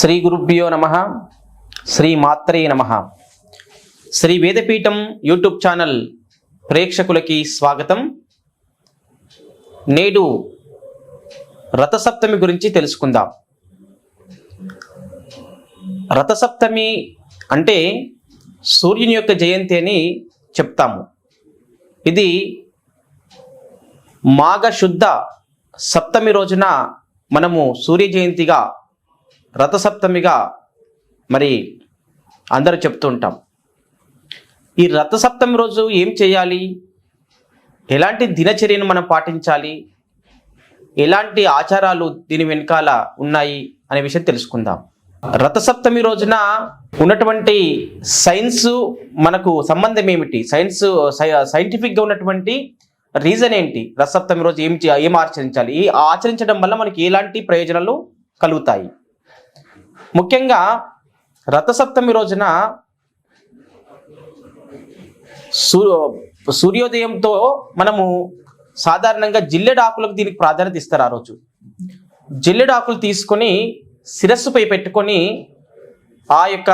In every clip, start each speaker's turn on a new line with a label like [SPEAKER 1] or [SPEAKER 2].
[SPEAKER 1] శ్రీ గురుభ్యో నమః. శ్రీ మాత్రే నమః. శ్రీ వేదపీఠం యూట్యూబ్ ఛానల్ ప్రేక్షకులకి స్వాగతం. నేడు రథసప్తమి గురించి తెలుసుకుందాం. రథసప్తమి అంటే సూర్యుని యొక్క జయంతి అని చెప్తాము. ఇది మాఘ శుద్ధ సప్తమి రోజున మనము సూర్య జయంతిగా రథసప్తమిగా మరి అందరూ చెప్తూ ఉంటాం. ఈ రథసప్తమి రోజు ఏం చేయాలి, ఎలాంటి దినచర్యను మనం పాటించాలి, ఎలాంటి ఆచారాలు దీని వెనకాల ఉన్నాయి అనే విషయం తెలుసుకుందాం. రథసప్తమి రోజున ఉన్నటువంటి సైన్స్ మనకు సంబంధం ఏమిటి, సైంటిఫిక్గా ఉన్నటువంటి రీజన్ ఏంటి, రథసప్తమి రోజు ఏం ఆచరించాలి, ఈ ఆచరించడం వల్ల మనకి ఎలాంటి ప్రయోజనాలు కలుగుతాయి. ముఖ్యంగా రథసప్తమి రోజున సూర్యోదయంతో మనము సాధారణంగా జిల్లెడాకులకు దీనికి ప్రాధాన్యత ఇస్తారు. ఆ రోజు జిల్లెడాకులు తీసుకొని శిరస్సుపై పెట్టుకొని ఆ యొక్క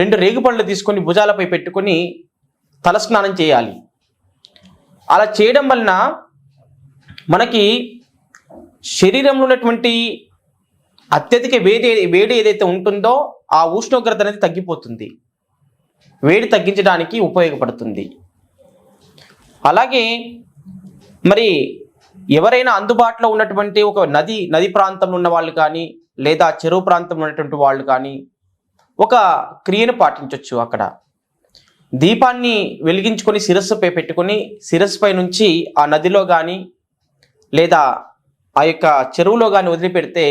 [SPEAKER 1] 2 రేగుపళ్ళు తీసుకొని భుజాలపై పెట్టుకొని తలస్నానం చేయాలి. అలా చేయడం వలన మనకి శరీరంలో ఉన్నటువంటి అత్యధిక వేడి ఏదైతే ఉంటుందో ఆ ఉష్ణోగ్రత అనేది తగ్గిపోతుంది, వేడి తగ్గించడానికి ఉపయోగపడుతుంది. అలాగే మరి ఎవరైనా అందుబాటులో ఉన్నటువంటి ఒక నది ప్రాంతంలో ఉన్న వాళ్ళు కానీ లేదా చెరువు ప్రాంతంలో ఉన్నటువంటి వాళ్ళు కానీ ఒక క్రియను పాటించవచ్చు. అక్కడ దీపాన్ని వెలిగించుకొని శిరస్సుపై పెట్టుకొని శిరస్సుపై నుంచి ఆ నదిలో కానీ లేదా ఆ యొక్క చెరువులో కానీ వదిలిపెడితే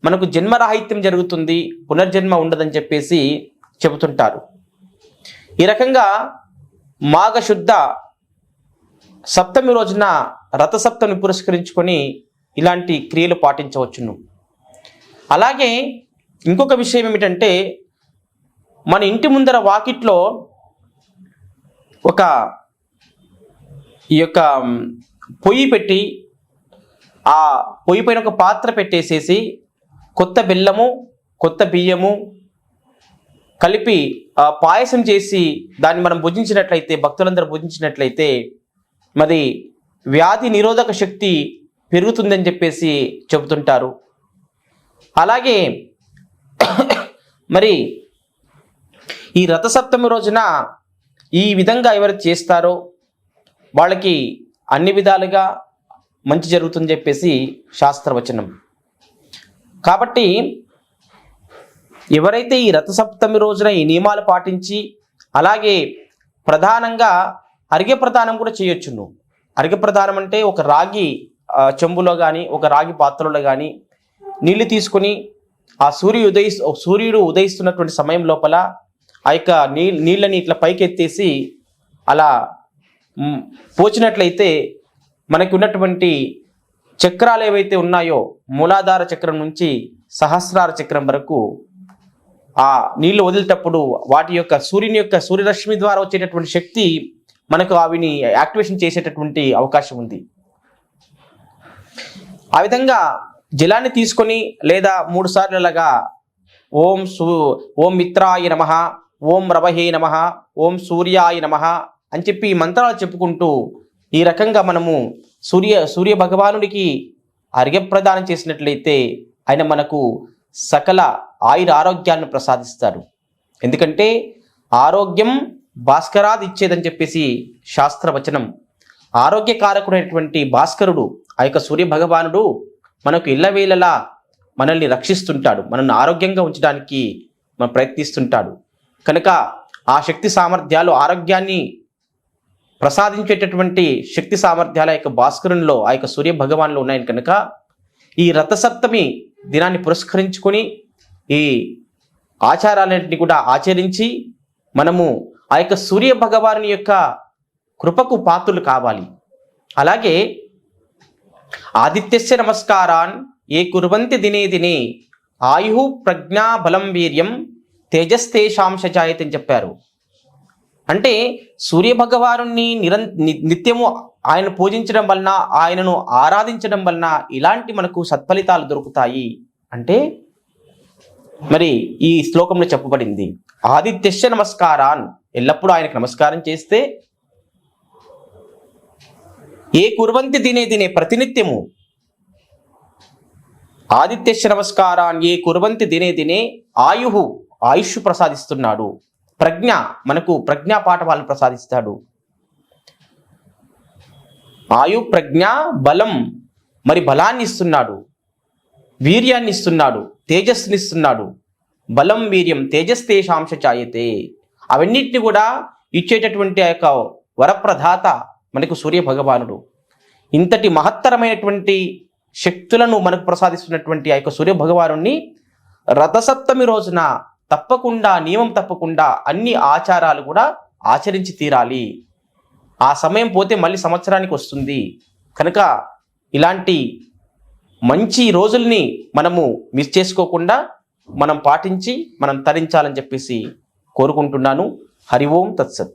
[SPEAKER 1] మనకు జన్మరాహిత్యం జరుగుతుంది, పునర్జన్మ ఉండదని చెప్పేసి చెబుతుంటారు. ఈ రకంగా మాఘశుద్ధ సప్తమి రోజున రథసప్తమిని పురస్కరించుకొని ఇలాంటి క్రియలు పాటించవచ్చును. అలాగే ఇంకొక విషయం ఏమిటంటే, మన ఇంటి ముందర వాకిట్లో ఈ యొక్క పొయ్యి పెట్టి ఆ పొయ్యి పైన ఒక పాత్ర పెట్టేసేసి కొత్త బెల్లము కొత్త బియ్యము కలిపి పాయసం చేసి దాన్ని మనం భుజించినట్లయితే, భక్తులందరూ భుజించినట్లయితే మరి వ్యాధి నిరోధక శక్తి పెరుగుతుందని చెప్పేసి చెబుతుంటారు. అలాగే మరి ఈ రథసప్తమి రోజున ఈ విధంగా ఎవరు చేస్తారో వాళ్ళకి అన్ని విధాలుగా మంచి జరుగుతుందని చెప్పేసి శాస్త్రవచనం. కాబట్టి ఎవరైతే ఈ రథసప్తమి రోజున ఈ నియమాలు పాటించి, అలాగే ప్రధానంగా అర్ఘ్యప్రదానం కూడా చేయొచ్చును. అర్ఘ్యప్రదానం అంటే ఒక రాగి చెంబులో కానీ ఒక రాగి పాత్రలో కానీ నీళ్లు తీసుకొని ఆ సూర్యుడు ఉదయిస్తున్నటువంటి సమయం లోపల ఆ యొక్క నీళ్ళని ఇట్లా పైకి ఎత్తేసి అలా పోచినట్లయితే మనకి ఉన్నటువంటి చక్రాలు ఏవైతే ఉన్నాయో మూలాధార చక్రం నుంచి సహస్రార చక్రం వరకు ఆ నీళ్లు వదిలేటప్పుడు వాటి యొక్క సూర్యరశ్మి ద్వారా వచ్చేటటువంటి శక్తి మనకు అవిని యాక్టివేషన్ చేసేటటువంటి అవకాశం ఉంది. ఆ విధంగా జలాన్ని తీసుకొని లేదా 3 సార్లు అలాగా ఓం మిత్రాయ నమః, ఓం రవహే నమః, ఓం సూర్యాయ నమః అని చెప్పి మంత్రాలు చెప్పుకుంటూ ఈ రకంగా మనము సూర్య భగవానుడికి అర్ఘ్యప్రదానం చేసినట్లయితే ఆయన మనకు సకల ఆయుర ఆరోగ్యాన్ని ప్రసాదిస్తారు. ఎందుకంటే ఆరోగ్యం భాస్కరాది ఇచ్చేదని చెప్పేసి శాస్త్రవచనం. ఆరోగ్యకారకుడైనటువంటి భాస్కరుడు ఆ యొక్క సూర్య భగవానుడు మనకు ఇళ్ళవేళలా మనల్ని రక్షిస్తుంటాడు, మనల్ని ఆరోగ్యంగా ఉంచడానికి మనం ప్రయత్నిస్తుంటాడు. కనుక ఆ శక్తి సామర్థ్యాలు, ఆరోగ్యాన్ని ప్రసాదించేటటువంటి శక్తి సామర్థ్యాల యొక్క భాస్కరునిలో ఆ యొక్క సూర్య భగవాన్లో ఉన్నాయి. కనుక ఈ రథసప్తమి దినాన్ని పురస్కరించుకొని ఈ ఆచారాలన్నింటినీ కూడా ఆచరించి మనము ఆ యొక్క సూర్య భగవాని యొక్క కృపకు పాత్రులు కావాలి. అలాగే ఆదిత్యస్య నమస్కారాన్ ఏ కుర్వంతి దినే దినే ఆయు ప్రజ్ఞా బలం వీర్యం తేజస్తేషాంశ జాయతే అని చెప్పారు. అంటే సూర్యభగవాను నిత్యము ఆయన పూజించడం వలన, ఆయనను ఆరాధించడం వలన ఇలాంటి మనకు సత్ఫలితాలు దొరుకుతాయి. అంటే మరి ఈ శ్లోకంలో చెప్పబడింది. ఆదిత్యశ్చ నమస్కారాన్, ఎల్లప్పుడూ ఆయనకు నమస్కారం చేస్తే, ఏ కుర్వంతి దినే దినే, ప్రతినిత్యము ఆదిత్యశ్చ నమస్కారాన్ ఏ కుర్వంతి దినే దినే ఆయుష్ ప్రసాదిస్తున్నాడు. ప్రజ్ఞ, మనకు ప్రజ్ఞా పాఠవాలను ప్రసాదిస్తాడు. ప్రజ్ఞ బలం, మరి బలాన్ని ఇస్తున్నాడు, వీర్యాన్ని ఇస్తున్నాడు, తేజస్సుని ఇస్తున్నాడు. బలం వీర్యం తేజస్తేషాంశ చాయతే, అవన్నిటిని కూడా ఇచ్చేటటువంటి ఆ యొక్క వరప్రదాత మనకు సూర్య భగవానుడు. ఇంతటి మహత్తరమైనటువంటి శక్తులను మనకు ప్రసాదిస్తున్నటువంటి ఆ యొక్క సూర్య భగవాను రథసప్తమి రోజున తప్పకుండా, నియమం తప్పకుండా అన్ని ఆచారాలు కూడా ఆచరించి తీరాలి. ఆ సమయం పోతే మళ్ళీ సంవత్సరానికి వస్తుంది కనుక ఇలాంటి మంచి రోజుల్ని మనము మిస్ చేసుకోకుండా మనం పాటించి మనం తరించాలని చెప్పేసి కోరుకుంటున్నాను. హరి ఓం తత్సత్.